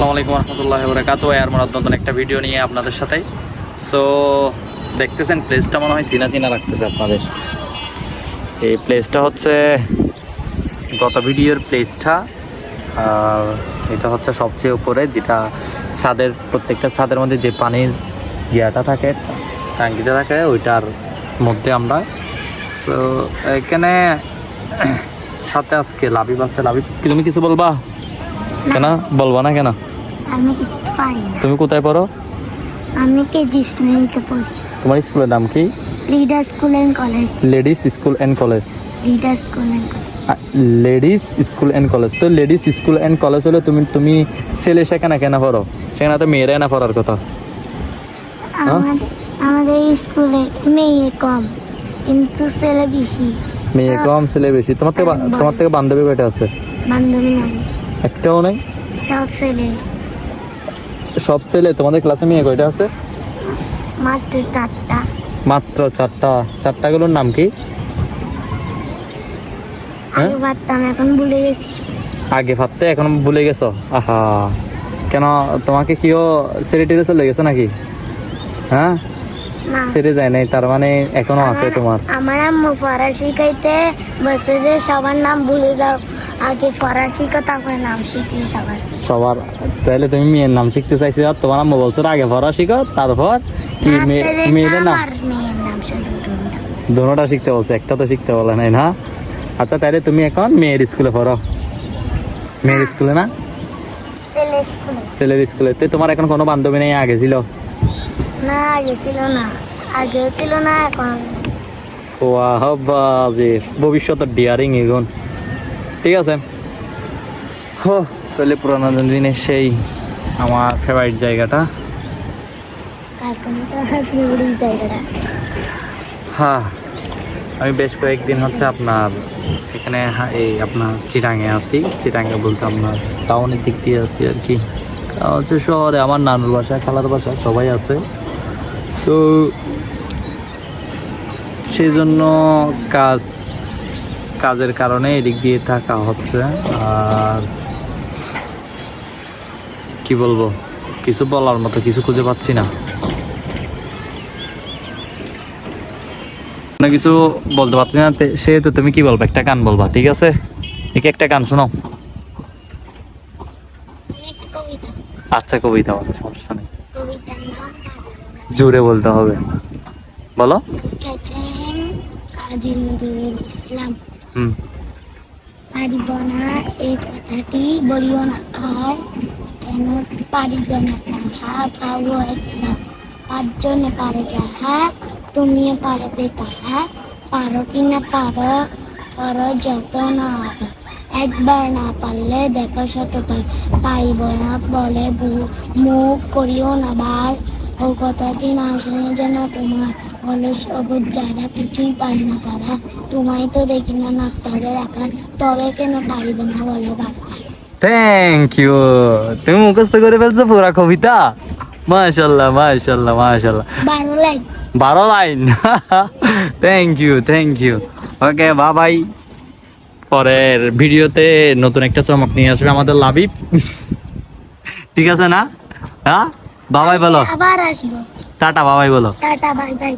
আসসালামু আলাইকুম রহমতুল্লাহি ওয়া বারাকাতুহু। আর নতুন একটা ভিডিও নিয়ে আপনাদের সাথে। সো দেখতেছেন প্লেসটা মনে হয় চিনা চিনা লাগতেছে আপনাদের। এই প্লেসটা হচ্ছে গত ভিডিওর প্লেসটা, আর এটা হচ্ছে সবচেয়ে উপরে, যেটা ছাদের, প্রত্যেকটা ছাদের মধ্যে যে পানির ইয়াটা থাকে, ট্যাঙ্কিটা থাকে, ওইটার মধ্যে আমরা। সো এখানে সাথে আজকে লাবিব আছে। লাবিব, তুমি কিছু বলবা? কেন বলবা না কেন? আমি কিছু পারি না। তুমি কোথায় পড়ো? আমি কেজি স্নেহিতে পড়ি। তোমার স্কুলের নাম কি? Leader school and college. Ladies school and college. Leader school and college. Ladies school and college. তো লেডিস স্কুল অ্যান্ড কলেজ হলে তুমি ছেলে সেখানে কেন পড়ো? সেখানে তো মেয়েরা না পড়ার কথা। আমাদের স্কুলে মেয়ে কম কিন্তু ছেলে বেশি। মেয়ে কম ছেলে বেশি। তোমার থেকে বান্ধবী কয়টা আছে? বান্ধবী নাই, একটাও নেই। সব ছেলে। সব ছেলে? তোমাদের ক্লাসে মেয়ে কয়টা আছে? মাত্র 4টা। মাত্র 4টা? 4টাগুলোর নাম কি? আগে পারতাম, এখন ভুলে গেছি। আগে পারতে, এখন ভুলে গেছো? আহা, কেন? তোমাকে কেউ ছেড়ে টেরে চলে গেছে নাকি? হ্যাঁ, না, ছেড়ে যায় নাই, তার মানে এখনো আছে তোমার। আমার আম্মু ফরাসি শিখাইতে বসে যে সবার নাম ভুলে যাও, আগে ফরাসি শিখো তারপরে নাম শিখি সবার। তাহলে তুমি মেয়ের নাম শিখতে চাইছো, আর তোমার আম্মু বলছো আগে পড়া শিখো তারপর কি মেয়েদের নাম? মেয়ের নাম শুধু দুটোটা শিখতে বলছে, একটা তো শিখতে বলে নাই না? আচ্ছা, তাহলে তুমি এখন মেয়ের স্কুলে পড়ো। মেয়ের স্কুলে না, ছেলের স্কুলে। তো তোমার এখন কোনো বান্ধবী নেই? আগে ছিল? না, আগে ছিল না, আগে ছিল না, এখন। বাজে ভবিষ্যৎ ডিয়ারিং এখন। ঠিক আছে, হো তাহলে পুরানো দিনের সেই আমার ফেভারিট জায়গাটা। হ্যাঁ, আমি বেশ কয়েকদিন হচ্ছে আপনার এখানে এই আপনার চিটাঙে আছি। চিটাঙে বলতে আপনার টাউনের দিক দিয়ে আছি আর কি। হচ্ছে শহরে আমার নানুর বাসা, খালার বাসা সবাই আছে। তো সেই জন্য কাজের কারণে এদিক দিয়ে থাকা হচ্ছে। আর কি বলবো, কিছু বলার মতো কিছু খুঁজে পাচ্ছি না। কিছু বলতে পারছি না, সেহেতু তুমি কি বলবো? একটা গান বলবা, ঠিক আছে? দেখি একটা গান শোনো। আচ্ছা, কবিতা বলো, সমস্যা নেই, জোরে বলতে হবে, বলো। কাজী নজরুল ইসলাম। হুম। পারিব না এই কথাটি বলিও না আর, কেন পারিব না তাহা ভাবো একবার। 5 জনে পারে যাহা, তুমিও পারবে তাহা। পারো কি না পারো, করো যত না আবার। একবার না পারলে দেখো শতবার। পারিব না বলে মুখ করিও না বার। ও কথাটি না শুনে যেন তোমার হলো সবুজ যারা, কিছুই পারে না তারা। তোমায় তো দেখি না নাক তাদের আকার, তবে কেন পারিব না বলো বাবা। থ্যাংক ইউ, তুমি মুখস্থ করে ফেলছো পুরা কবিতা। মাশাআল্লাহ মাশাআল্লাহ মাশাআল্লাহ। 12 line. 12 line. Thank you. Okay, bye. পরের ভিডিওতে নতুন একটা চমক নিয়ে আসবে আমাদের লাবিব। ঠিক আছে না? হ্যাঁ, বাবাই বলো। আবার আসবো। টাটা, বাবাই বলো। Tata, bye bye.